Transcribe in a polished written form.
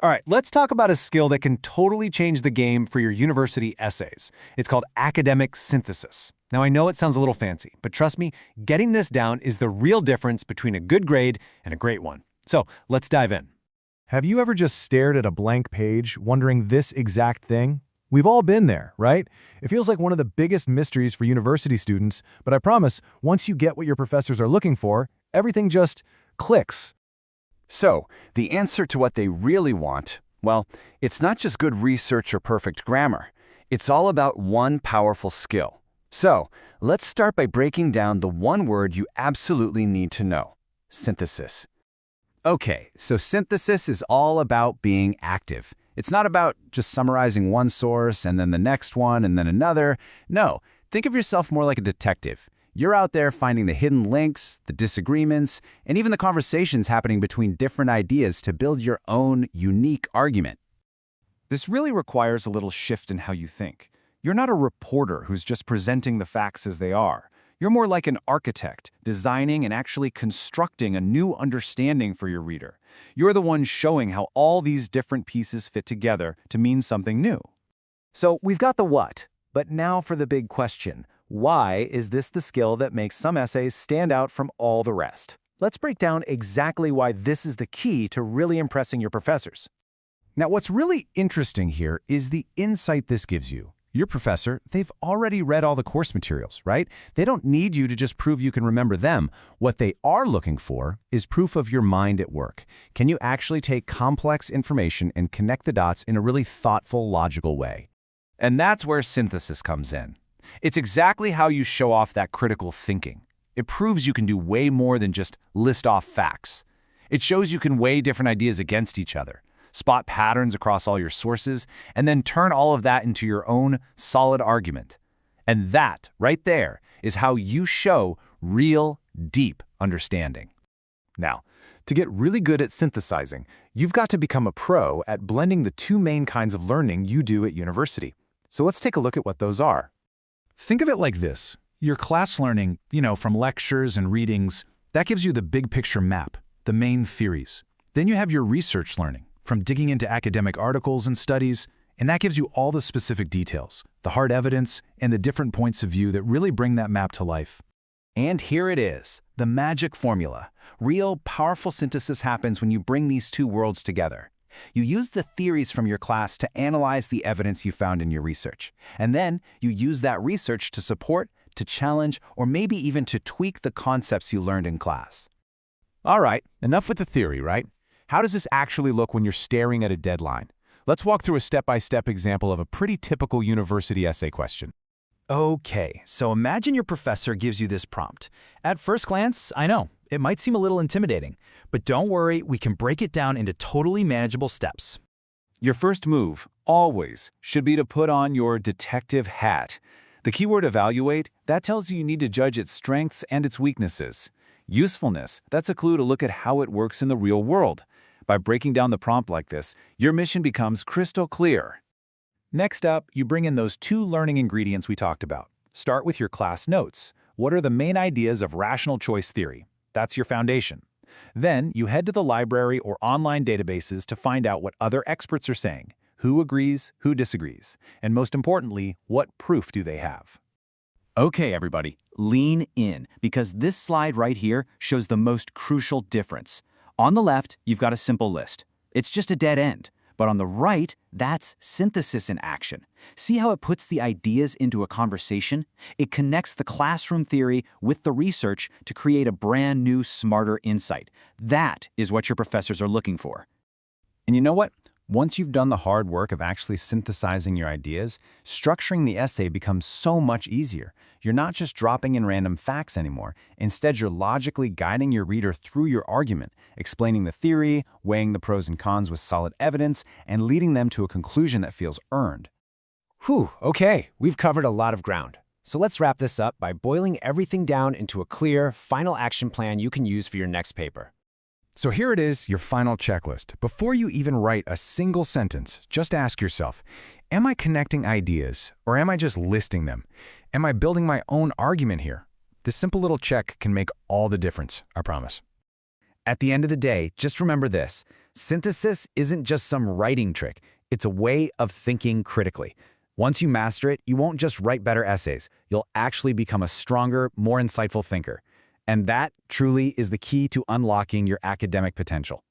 All right, let's talk about a skill that can totally change the game for your university essays. It's called academic synthesis. Now, I know it sounds a little fancy, but trust me, getting this down is the real difference between a good grade and a great one. So let's dive in. Have you ever just stared at a blank page, wondering this exact thing? We've all been there, right? It feels like one of the biggest mysteries for university students, but I promise, once you get what your professors are looking for, everything just clicks. So, the answer to what they really want, well, it's not just good research or perfect grammar. It's all about one powerful skill. So, let's start by breaking down the one word you absolutely need to know: synthesis. Okay, so synthesis is all about being active. It's not about just summarizing one source and then the next one and then another. No, think of yourself more like a detective. You're out there finding the hidden links, the disagreements, and even the conversations happening between different ideas to build your own unique argument. This really requires a little shift in how you think. You're not a reporter who's just presenting the facts as they are. You're more like an architect, designing and actually constructing a new understanding for your reader. You're the one showing how all these different pieces fit together to mean something new. So we've got the what, but now for the big question. Why is this the skill that makes some essays stand out from all the rest? Let's break down exactly why this is the key to really impressing your professors. Now, what's really interesting here is the insight this gives you. Your professor, they've already read all the course materials, right? They don't need you to just prove you can remember them. What they are looking for is proof of your mind at work. Can you actually take complex information and connect the dots in a really thoughtful, logical way? And that's where synthesis comes in. It's exactly how you show off that critical thinking. It proves you can do way more than just list off facts. It shows you can weigh different ideas against each other, spot patterns across all your sources, and then turn all of that into your own solid argument. And that, right there, is how you show real, deep understanding. Now, to get really good at synthesizing, you've got to become a pro at blending the two main kinds of learning you do at university. So let's take a look at what those are. Think of it like this. Your class learning, from lectures and readings, that gives you the big picture map, the main theories. Then you have your research learning, from digging into academic articles and studies, and that gives you all the specific details, the hard evidence, and the different points of view that really bring that map to life. And here it is, the magic formula. Real, powerful synthesis happens when you bring these two worlds together. You use the theories from your class to analyze the evidence you found in your research. And then you use that research to support, to challenge, or maybe even to tweak the concepts you learned in class. All right, enough with the theory, right? How does this actually look when you're staring at a deadline? Let's walk through a step-by-step example of a pretty typical university essay question. Okay, so imagine your professor gives you this prompt. At first glance, I know, it might seem a little intimidating, but don't worry, we can break it down into totally manageable steps. Your first move, always, should be to put on your detective hat. The keyword evaluate, that tells you need to judge its strengths and its weaknesses. Usefulness, that's a clue to look at how it works in the real world. By breaking down the prompt like this, your mission becomes crystal clear. Next up, you bring in those two learning ingredients we talked about. Start with your class notes. What are the main ideas of rational choice theory? That's your foundation. Then you head to the library or online databases to find out what other experts are saying, who agrees, who disagrees, and most importantly, what proof do they have. Okay, everybody, lean in, because this slide right here shows the most crucial difference. On the left, you've got a simple list. It's just a dead end. But on the right, that's synthesis in action. See how it puts the ideas into a conversation? It connects the classroom theory with the research to create a brand new, smarter insight. That is what your professors are looking for. And you know what? Once you've done the hard work of actually synthesizing your ideas, structuring the essay becomes so much easier. You're not just dropping in random facts anymore. Instead, you're logically guiding your reader through your argument, explaining the theory, weighing the pros and cons with solid evidence, and leading them to a conclusion that feels earned. Whew, okay, we've covered a lot of ground. So let's wrap this up by boiling everything down into a clear, final action plan you can use for your next paper. So here it is, your final checklist. Before you even write a single sentence, just ask yourself, am I connecting ideas or am I just listing them? Am I building my own argument here? This simple little check can make all the difference, I promise. At the end of the day, just remember this. Synthesis isn't just some writing trick. It's a way of thinking critically. Once you master it, you won't just write better essays. You'll actually become a stronger, more insightful thinker. And that truly is the key to unlocking your academic potential.